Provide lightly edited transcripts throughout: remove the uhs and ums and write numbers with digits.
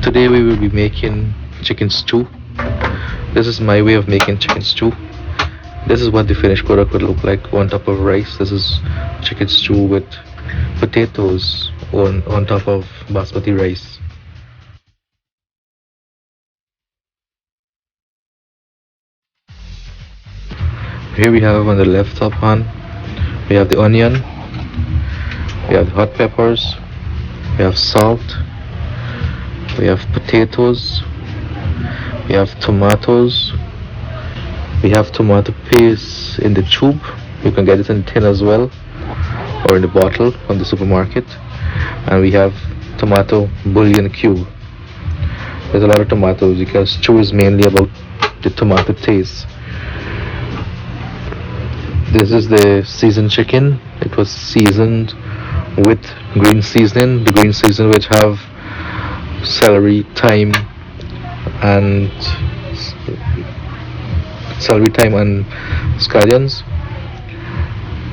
Today we will be making chicken stew. This is my way of making chicken stew. This is what the finished product would look like on top of rice. This is chicken stew with potatoes on top of basmati rice. Here we have on the left top pan, we have the onion, we have the hot peppers, we have salt, we have potatoes, we have tomatoes, we have tomato paste in the tube. You can get it in the tin as well, or in the bottle from the supermarket. And we have tomato bouillon cube. There's a lot of tomatoes because stew is mainly about the tomato taste. This is the seasoned chicken. It was seasoned with green seasoning. The green seasoning which have celery, thyme, and scallions.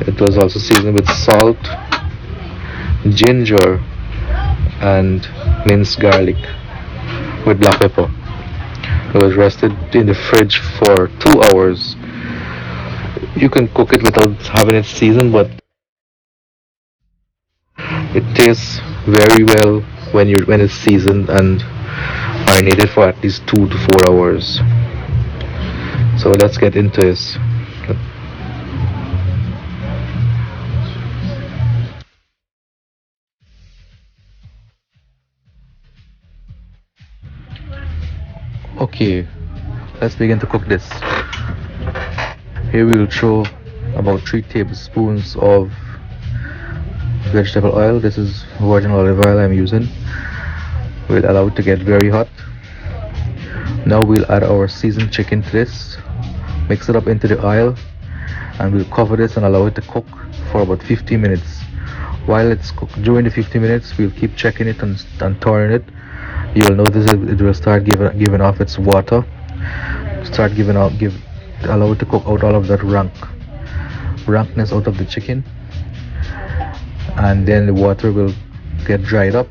It was also seasoned with salt, ginger, and minced garlic with black pepper. It was rested in the fridge for 2 hours. You can cook it without having it seasoned, but it tastes very well when it's seasoned and marinated for at least 2 to 4 hours. So let's get into this. Okay, let's begin to cook this. Here we will throw about 3 tablespoons of vegetable oil. This is virgin olive oil I'm using. We'll allow it to get very hot. Now we'll add our seasoned chicken to this, mix it up into the oil, and we'll cover this and allow it to cook for about 15 minutes. While it's cooked, during the 15 minutes, we'll keep checking it and turning it. You'll notice it will start giving off its water, start giving out, allow it to cook out all of that rankness out of the chicken, and then the water will get dried up.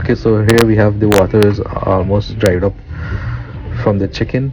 Okay, so here we have the water is almost dried up from the chicken.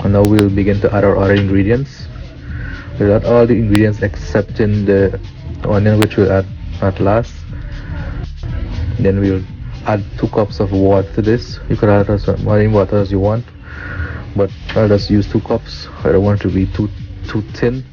And now we'll begin to add our other ingredients. We'll add all the ingredients except in the onion, which we'll add at last. Then we'll add 2 cups of water to this. You could add as much water as you want, but I'll just use 2 cups. I don't want it to be too thin.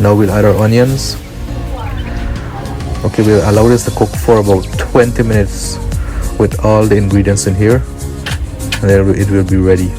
Now we'll add our onions. Okay, we'll allow this to cook for about 20 minutes with all the ingredients in here, and then it will be ready.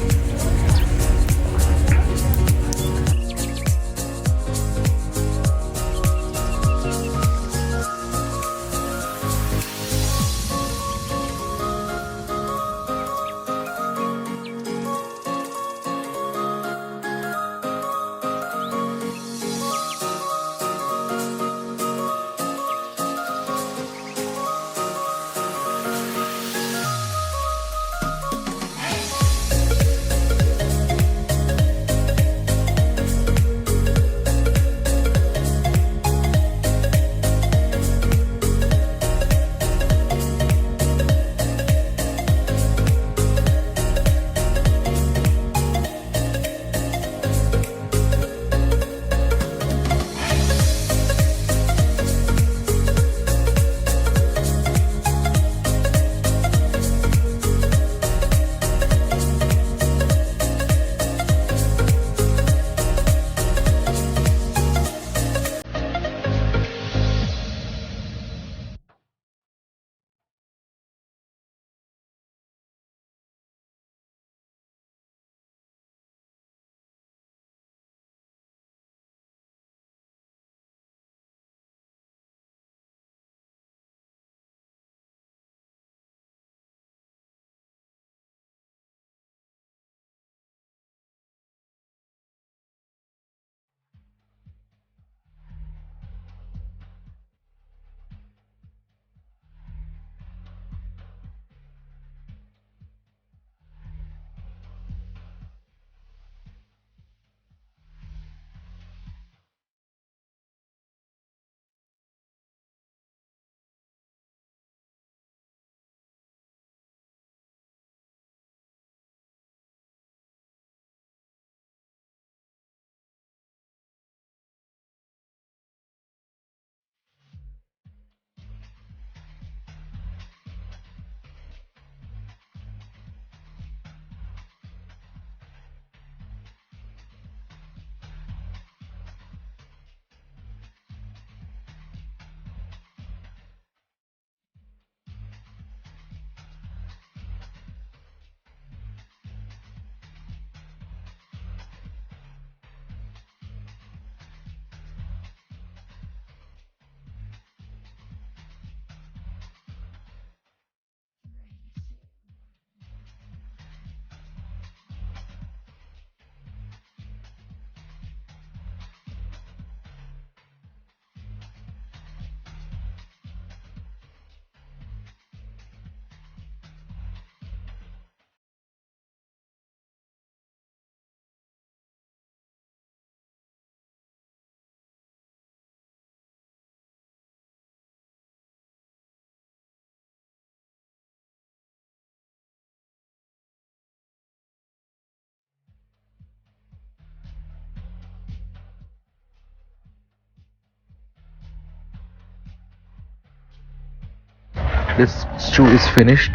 This stew is finished.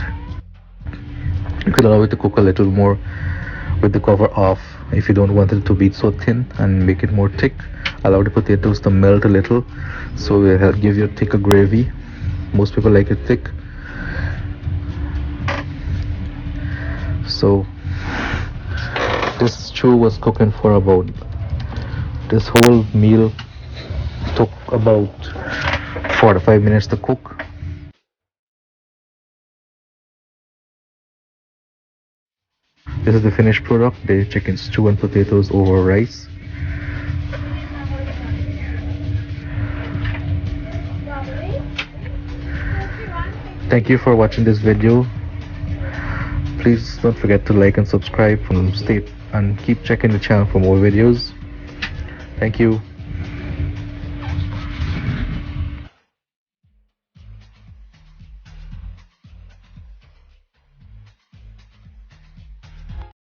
You could allow it to cook a little more with the cover off if you don't want it to be so thin, and make it more thick. Allow the potatoes to melt a little, so it will help give you a thicker gravy. Most people like it thick. So this stew was cooking for about, this whole meal took about 4 to 5 minutes to cook. This is the finished product, the chicken stew and potatoes over rice. Thank you for watching this video. Please don't forget to like and subscribe and keep checking the channel for more videos. Thank you.